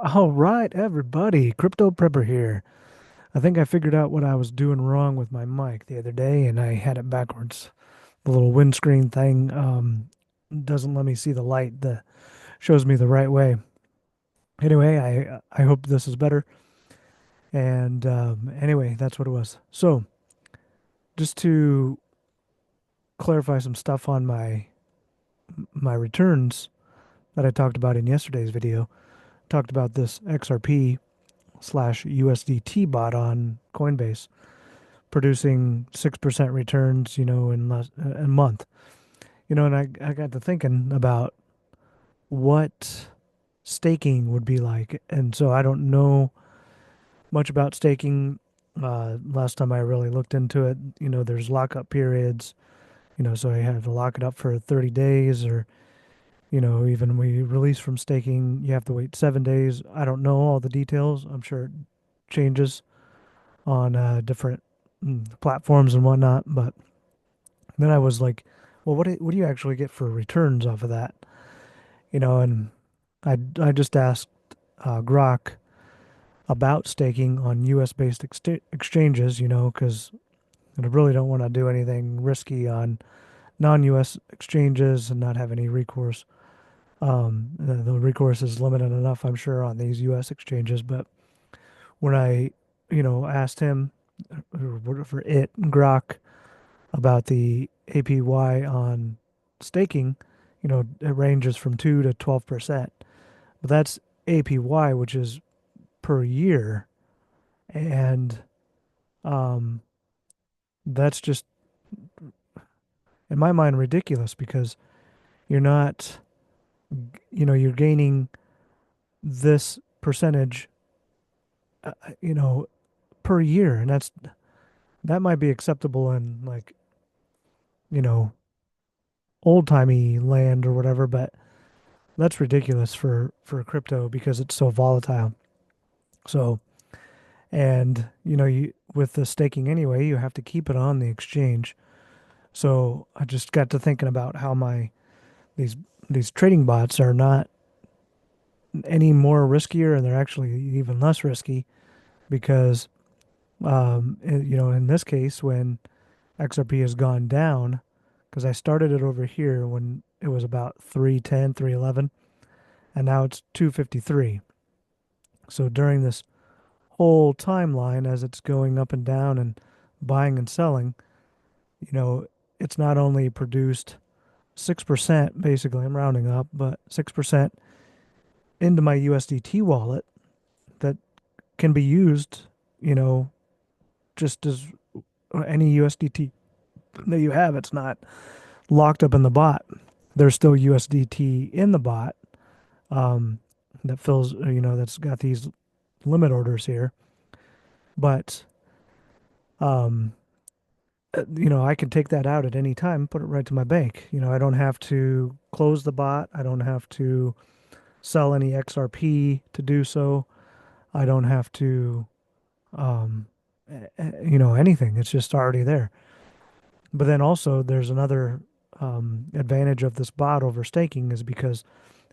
All right, everybody. Crypto Prepper here. I think I figured out what I was doing wrong with my mic the other day, and I had it backwards. The little windscreen thing doesn't let me see the light that shows me the right way. Anyway, I hope this is better. And anyway, that's what it was. So, just to clarify some stuff on my returns that I talked about in yesterday's video, talked about this XRP slash USDT bot on Coinbase, producing 6% returns, in a month. And I got to thinking about what staking would be like. And so I don't know much about staking. Last time I really looked into it, there's lockup periods, so I had to lock it up for 30 days or, even when you release from staking, you have to wait 7 days. I don't know all the details. I'm sure it changes on different platforms and whatnot, but then I was like, well, what do you actually get for returns off of that? And I just asked Grok about staking on U.S. based exchanges, because I really don't want to do anything risky on non-U.S. exchanges and not have any recourse. The recourse is limited enough, I'm sure, on these U.S. exchanges. But when I, asked him for it, Grok, about the APY on staking, it ranges from 2 to 12%. But that's APY, which is per year. And um, that's just, in my mind, ridiculous because you're not, you're gaining this percentage, you know, per year. And that might be acceptable in like, you know, old timey land or whatever, but that's ridiculous for crypto because it's so volatile. So, and you with the staking anyway, you have to keep it on the exchange. So I just got to thinking about how these these trading bots are not any more riskier, and they're actually even less risky because in this case when XRP has gone down, because I started it over here when it was about 310, 311, and now it's 253. So during this whole timeline as it's going up and down and buying and selling, you know, it's not only produced 6%, basically, I'm rounding up, but 6% into my USDT wallet that can be used, you know, just as any USDT that you have. It's not locked up in the bot. There's still USDT in the bot um, that fills, that's got these limit orders here. But um, I can take that out at any time, put it right to my bank. I don't have to close the bot. I don't have to sell any XRP to do so. I don't have to, um, anything. It's just already there. But then also, there's another advantage of this bot over staking is because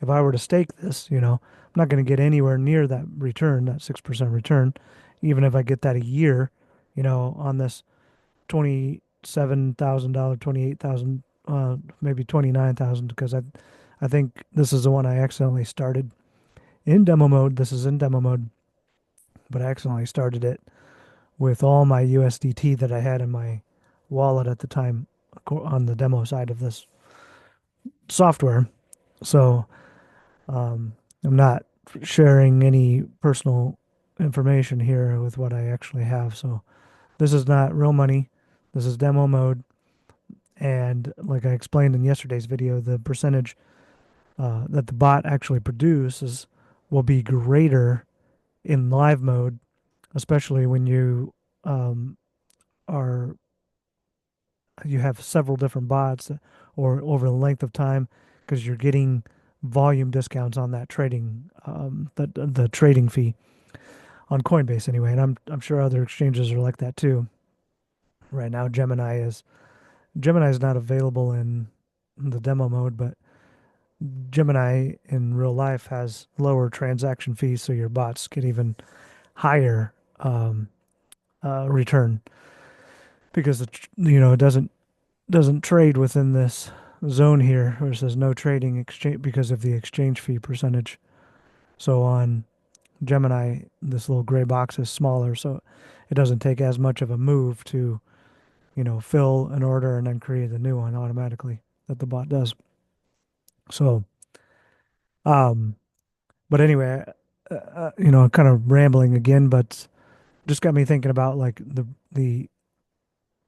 if I were to stake this, I'm not going to get anywhere near that return, that 6% return, even if I get that a year, on this $27,000, 28,000, maybe 29,000, because I think this is the one I accidentally started in demo mode. This is in demo mode, but I accidentally started it with all my USDT that I had in my wallet at the time on the demo side of this software. So I'm not sharing any personal information here with what I actually have. So this is not real money. This is demo mode. And like I explained in yesterday's video, the percentage that the bot actually produces will be greater in live mode, especially when um, are you have several different bots or over the length of time because you're getting volume discounts on that trading the trading fee on Coinbase anyway, and I'm sure other exchanges are like that too. Right now, Gemini is not available in the demo mode, but Gemini in real life has lower transaction fees, so your bots get even higher um, return because it doesn't trade within this zone here, where it says no trading exchange because of the exchange fee percentage. So on Gemini, this little gray box is smaller, so it doesn't take as much of a move to, fill an order and then create a new one automatically that the bot does. So, um, but anyway, kind of rambling again, but just got me thinking about like the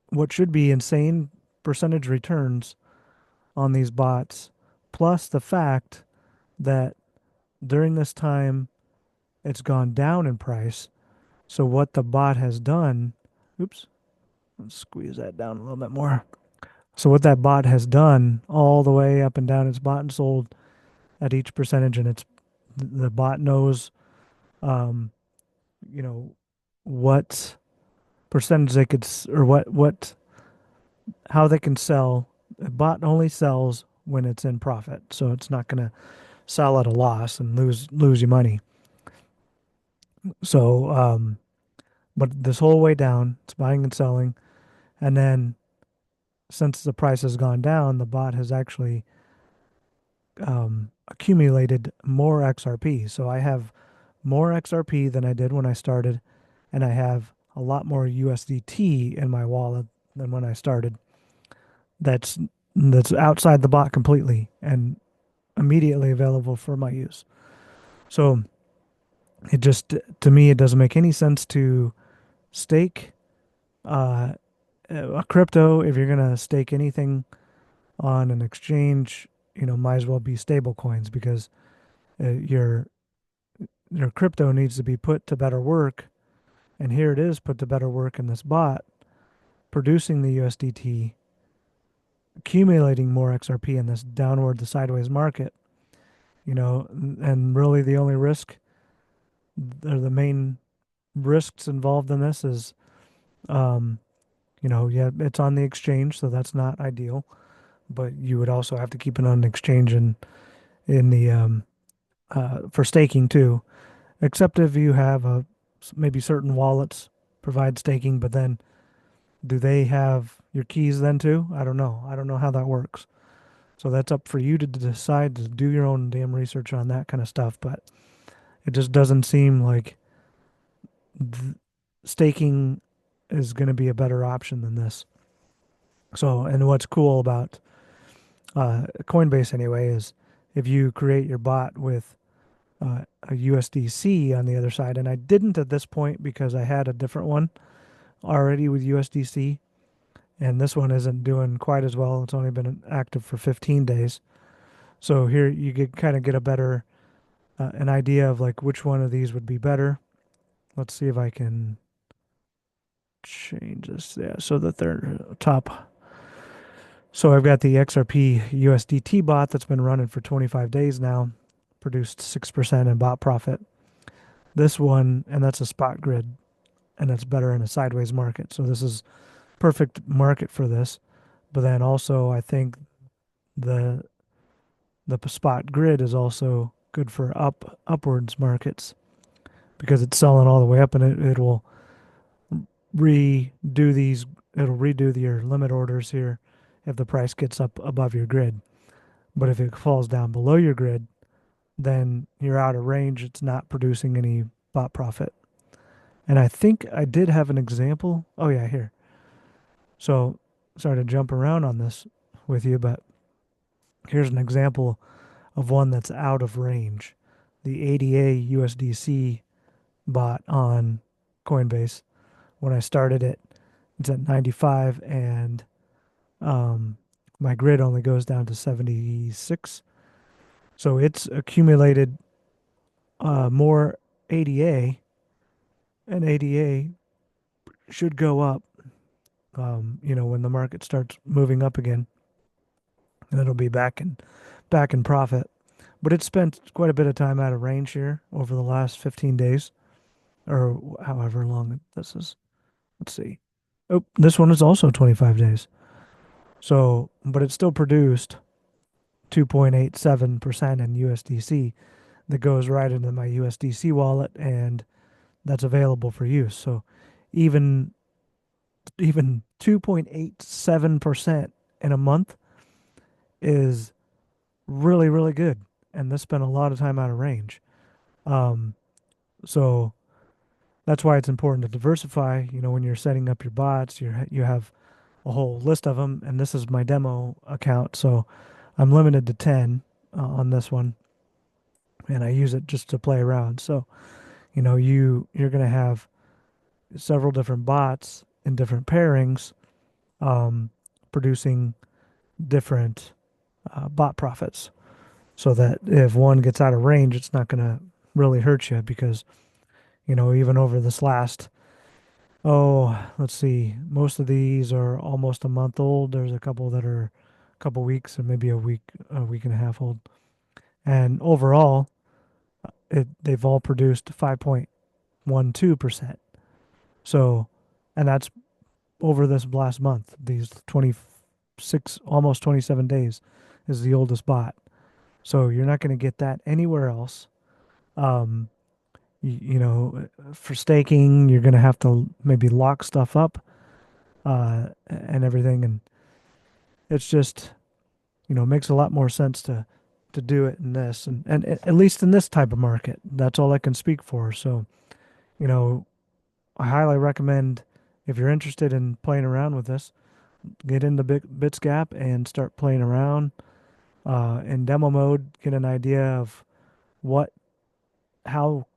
what should be insane percentage returns on these bots, plus the fact that during this time it's gone down in price. So what the bot has done, oops, let's squeeze that down a little bit more. So what that bot has done all the way up and down, it's bought and sold at each percentage, and it's the bot knows, um, you know, what percentage they could or what how they can sell. A bot only sells when it's in profit, so it's not going to sell at a loss and lose you money. So, but this whole way down, it's buying and selling, and then since the price has gone down, the bot has actually accumulated more XRP. So I have more XRP than I did when I started, and I have a lot more USDT in my wallet than when I started. That's that's outside the bot completely and immediately available for my use. So it just to me it doesn't make any sense to stake uh, a crypto if you're gonna stake anything on an exchange. Might as well be stable coins because your crypto needs to be put to better work, and here it is put to better work in this bot, producing the USDT, accumulating more XRP in this downward to sideways market. And really the only risk or the main risks involved in this is, um, yeah, it's on the exchange, so that's not ideal. But you would also have to keep it on the exchange and in the for staking too. Except if you have maybe certain wallets provide staking, but then do they have your keys then too? I don't know. I don't know how that works. So that's up for you to decide to do your own damn research on that kind of stuff. But it just doesn't seem like th- staking is going to be a better option than this. So, and what's cool about Coinbase anyway is if you create your bot with a USDC on the other side, and I didn't at this point because I had a different one already with USDC, and this one isn't doing quite as well. It's only been active for 15 days. So here you could kind of get a better an idea of like which one of these would be better. Let's see if I can change this. Yeah, so the third top. So I've got the XRP USDT bot that's been running for 25 days now, produced 6% in bot profit. This one, and that's a spot grid, and it's better in a sideways market. So this is perfect market for this. But then also, I think the the spot grid is also good for upwards markets because it's selling all the way up, and it will redo these. It'll redo your limit orders here if the price gets up above your grid. But if it falls down below your grid, then you're out of range. It's not producing any bot profit. And I think I did have an example. Oh yeah, here. So sorry to jump around on this with you, but here's an example of one that's out of range. The ADA USDC bot on Coinbase. When I started it, it's at 95, and um, my grid only goes down to 76. So it's accumulated more ADA, and ADA should go up, when the market starts moving up again, and it'll be back in profit. But it spent quite a bit of time out of range here over the last 15 days, or however long this is. Let's see. Oh, this one is also 25 days. So, but it still produced. 2.87% in USDC that goes right into my USDC wallet, and that's available for use. So even even 2.87% in a month is really, really good. And this spent a lot of time out of range. Um, so that's why it's important to diversify. You know, when you're setting up your bots, you have a whole list of them, and this is my demo account, so I'm limited to 10 on this one, and I use it just to play around. So you know, you're gonna have several different bots in different pairings, um, producing different bot profits, so that if one gets out of range, it's not gonna really hurt you because you know even over this last let's see, most of these are almost a month old. There's a couple that are a couple weeks and maybe a week and a half old. And overall, they've all produced 5.12%. So, and that's over this last month. These 26, almost 27 days is the oldest bot. So you're not going to get that anywhere else. Um, you know, for staking, you're going to have to maybe lock stuff up and everything. And it's just, you know, makes a lot more sense to do it in this and at least in this type of market. That's all I can speak for. So, you know, I highly recommend if you're interested in playing around with this, get into Bitsgap and start playing around in demo mode, get an idea of what how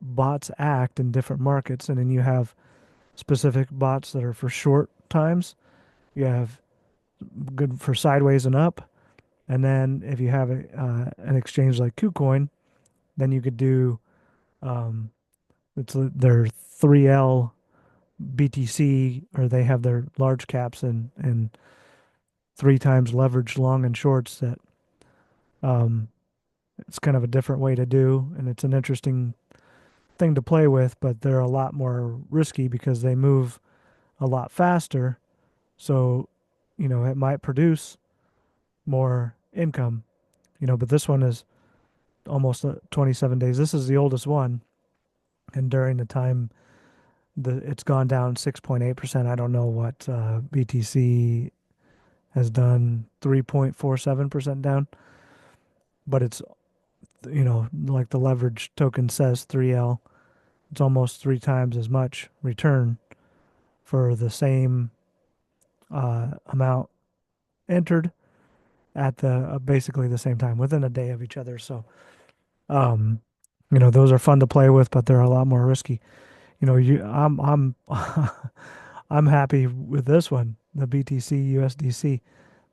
bots act in different markets, and then you have specific bots that are for short times. You have good for sideways and up, and then if you have an exchange like KuCoin, then you could do um, their 3L BTC, or they have their large caps and three times leveraged long and shorts that um, it's kind of a different way to do, and it's an interesting thing to play with, but they're a lot more risky because they move a lot faster. So, you know, it might produce more income, you know, but this one is almost 27 days. This is the oldest one. And during the time it's gone down 6.8%. I don't know what BTC has done, 3.47% down, but it's, you know, like the leverage token says, 3L, it's almost three times as much return for the same amount entered at the basically the same time within a day of each other. So, um, you know, those are fun to play with, but they're a lot more risky. You know, I'm happy with this one, the BTC USDC.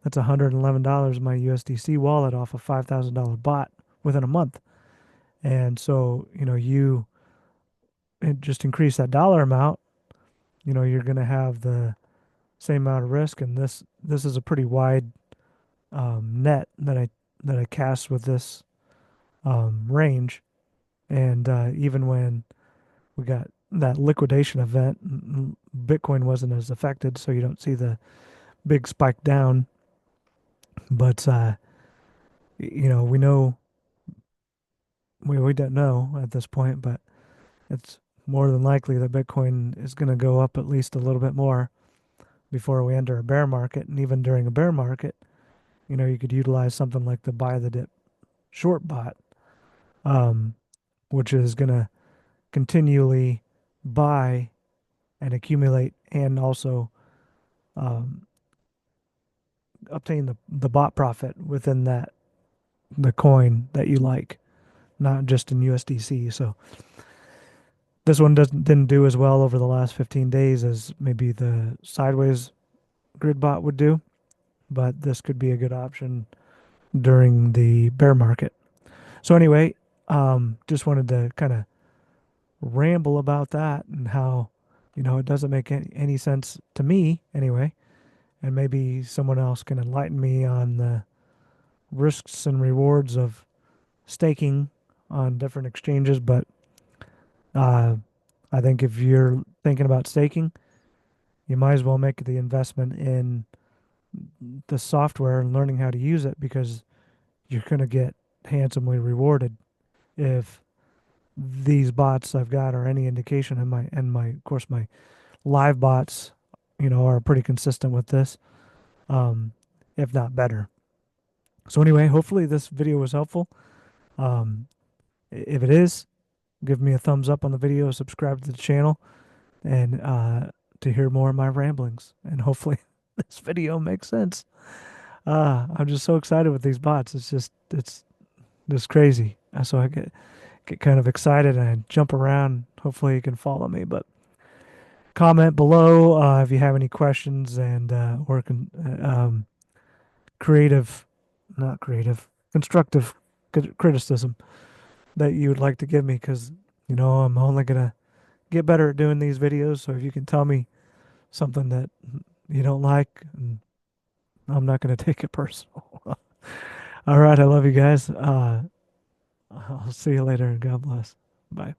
That's $111 in my USDC wallet off a $5,000 bot within a month. And so, you know, you just increase that dollar amount, you know, you're going to have the same amount of risk. And this is a pretty wide net that I cast with this range. And even when we got that liquidation event, Bitcoin wasn't as affected, so you don't see the big spike down. But you know, we don't know at this point, but it's more than likely that Bitcoin is going to go up at least a little bit more before we enter a bear market. And even during a bear market, you know, you could utilize something like the buy the dip short bot, um, which is going to continually buy and accumulate and also um, obtain the bot profit within the coin that you like, not just in USDC. So this one didn't do as well over the last 15 days as maybe the sideways grid bot would do, but this could be a good option during the bear market. So anyway, just wanted to kind of ramble about that and how, you know, it doesn't make any sense to me anyway, and maybe someone else can enlighten me on the risks and rewards of staking on different exchanges. But uh, I think if you're thinking about staking, you might as well make the investment in the software and learning how to use it because you're going to get handsomely rewarded if these bots I've got are any indication, and my of course my live bots, are pretty consistent with this, um, if not better. So anyway, hopefully this video was helpful. Um, if it is, give me a thumbs up on the video, subscribe to the channel, and to hear more of my ramblings. And hopefully this video makes sense. I'm just so excited with these bots. It's just crazy. So I get kind of excited and I jump around. Hopefully you can follow me. But comment below if you have any questions and creative, not creative, constructive criticism that you would like to give me, because I'm only gonna get better at doing these videos. So if you can tell me something that you don't like, I'm not gonna take it personal. All right, I love you guys. I'll see you later and God bless. Bye.